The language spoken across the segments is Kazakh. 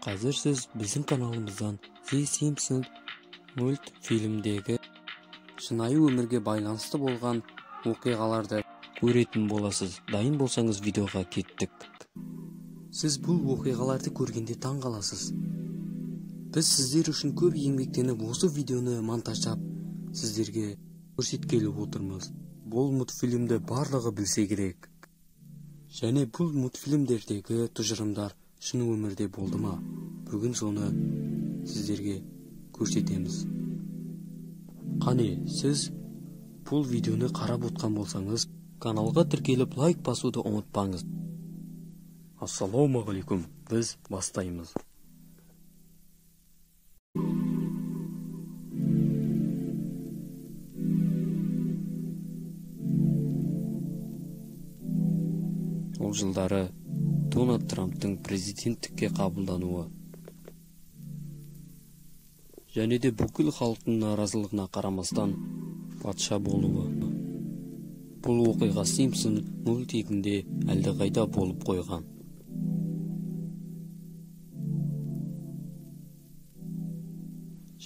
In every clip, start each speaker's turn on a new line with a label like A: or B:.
A: Қазір сіз біздің каналымыздан The Simpsons мультфильмдегі шынайы өмірге байланысты болған оқиғаларды көретін боласыз. Дайын болсаңыз видеоға кеттік. Сіз бұл оқиғаларды көргенде таң қаласыз. Біз сіздер үшін көп еңбектеніп осы видеоны монтаждап сіздерге көрсеткелі отырмыз. Бұл мультфильмді барлығы білсе керек. Және бұл мультфильмдердегі тұжырымдар шын өмірде болды ма? Бүгін соны сіздерге көрсетеміз. Қане, сіз бұл видеоны қарап отқан болсаңыз, каналға тіркеліп лайк басуды ұмытпаңыз. Ассалаумағалейкум, біз бастаймыз. Ол жылдары Дональд Трамптың президенттікке қабылдануы және де бүкіл халықтың наразылығына қарамастан патша болуы. Бұл оқиға Симпсон мультигінде әлдеқайда болып қойған.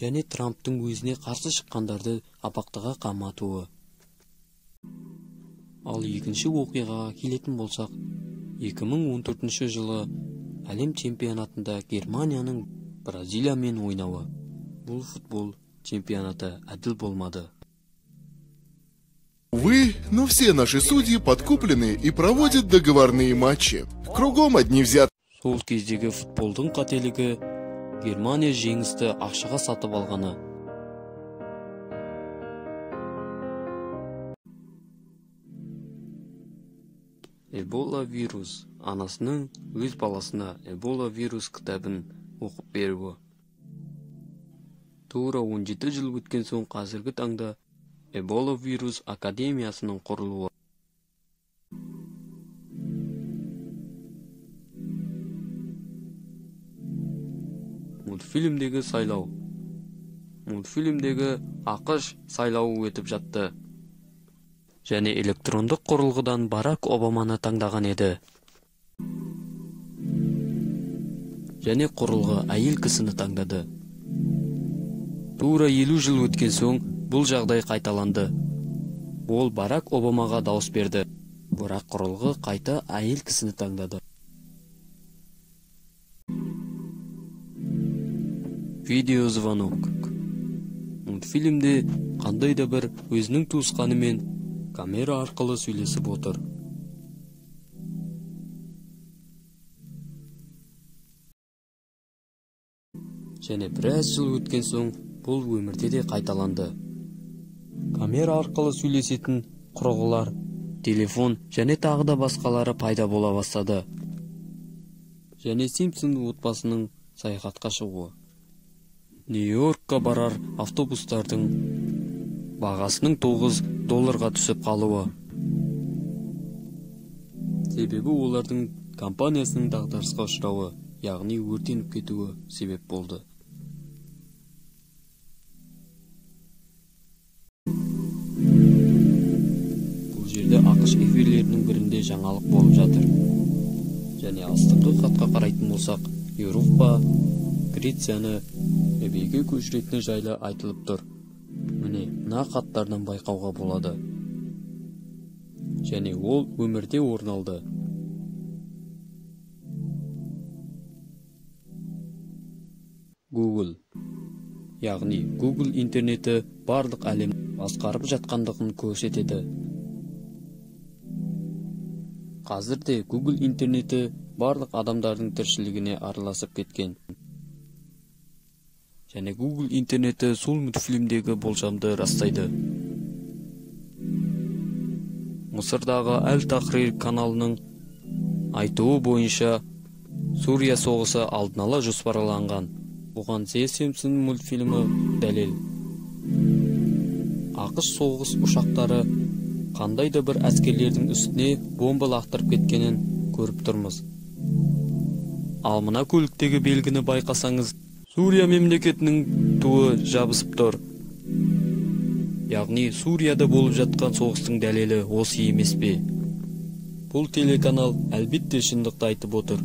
A: Және Трамптың өзіне қарсы шыққандарды абақтыға қаматуы. Ал екінші оқиғаға келетін болсақ, 2014 жылы әлем чемпионатында Германияның Бразилиямен ойнауы. Бұл футбол чемпионаты әділ болмады.
B: Увы, но все наши судьи подкуплены и проводят договорные матчи. Кругом одни взят.
A: Сол кездегі футболдың қателігі Германия жеңісті ақшаға сатып алғаны. Эбола вирус. Анасының өз баласына Эбола вирус кітабын оқып беруі. Тура 17 жыл өткен соң қазіргі таңда Эбола вирус академиясының құрылуы. Мультфильмдегі сайлау. Мультфильмдегі ақш сайлауы өтіп жатты. Және электрондық құрылғыдан Барак Обаманы таңдаған еді. Және құрылғы әйел кісіні таңдады. Тура 50 жыл өткен соң бұл жағдай қайталанды. Ол Барак Обамаға дауыс берді. Бірақ құрылғы қайта әйел кісіні таңдады. Видеозвонок. Мультфильмде қандай да бір өзінің туысқанымен камера арқылы сөйлесіп отыр. Және біраз жыл өткен соң бұл өмірде де қайталанды. Камера арқылы сөйлесетін құрылғылар, телефон және тағы да басқалары пайда бола бастады. Және Симпсон отбасының саяхатқа шығуы. Нью-Йоркқа барар автобустардың бағасының $9 түсіп қалуы. Себебі олардың компаниясының дағдарысқа ұшырауы, яғни өртеніп кетуі себеп болды. Бұл жерде ақш эфирлерінің бірінде жаңалық болып жатыр. Және астыңғы хатқа қарайтын болсақ, Еуропа Грецияны ебеге көшіретіні жайлы айтылып тұр. Міне, мына хаттардан байқауға болады. Және ол өмірде орын алды. Google. Яғни Google интернеті барлық әлем басқарып жатқандығын көрсетеді. Қазірде Google интернеті барлық адамдардың тіршілігіне араласып кеткен. Және Google интернеті сол мультфильмдегі болжамды растайды. Мысырдағы Әл-Тахрир каналының айтуы бойынша Сурия соғысы алдын ала жоспарланған. Бұған The Simpsons мультфильмі дәлел. ақш соғыс ұшақтары қандай да бір әскерлердің үстіне бомба лақтырып кеткенін көріп тұрмыз. Ал мына көліктегі белгіні байқасаңыз, Сурия мемлекетінің туы жабысып тұр. Яғни Сурияда болып жатқан соғыстың дәлелі осы емес пе? Бұл телеканал әлбетте шындықты айтып отыр.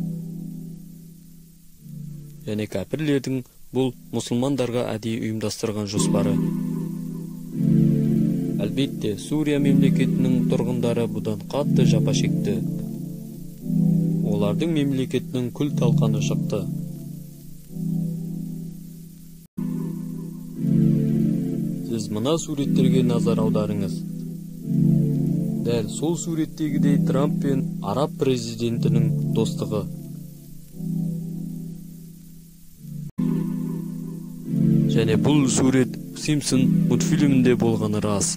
A: және кәпірлердің бұл мұсылмандарға әдейі ұйымдастырған жоспары. Әлбетте, Сурия мемлекетінің тұрғындары бұдан қатты жапа шекті. Олардың мемлекетінің күл талқаны шықты. Сіз мына суреттерге назар аударыңыз. Дәл сол суреттегідей Трамп пен араб президентінің достығы. Және бұл сурет Симпсон мультфильмінде болғаны рас.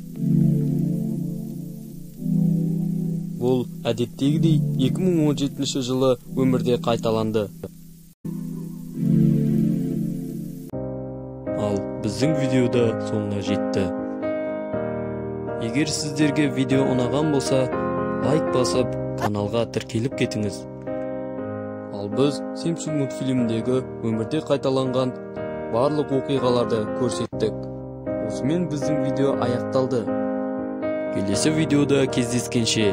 A: Бұл әдеттегідей 2017 жылы өмірде қайталанды. Ал біздің видеода соңына жетті. Егер сіздерге видео ұнаған болса, лайк басып, каналға тіркеліп кетіңіз. Ал біз Симпсон мультфильміндегі өмірде қайталанған барлық оқиғаларды көрсеттік. Осымен біздің видео аяқталды. Келесі видеода кездескенше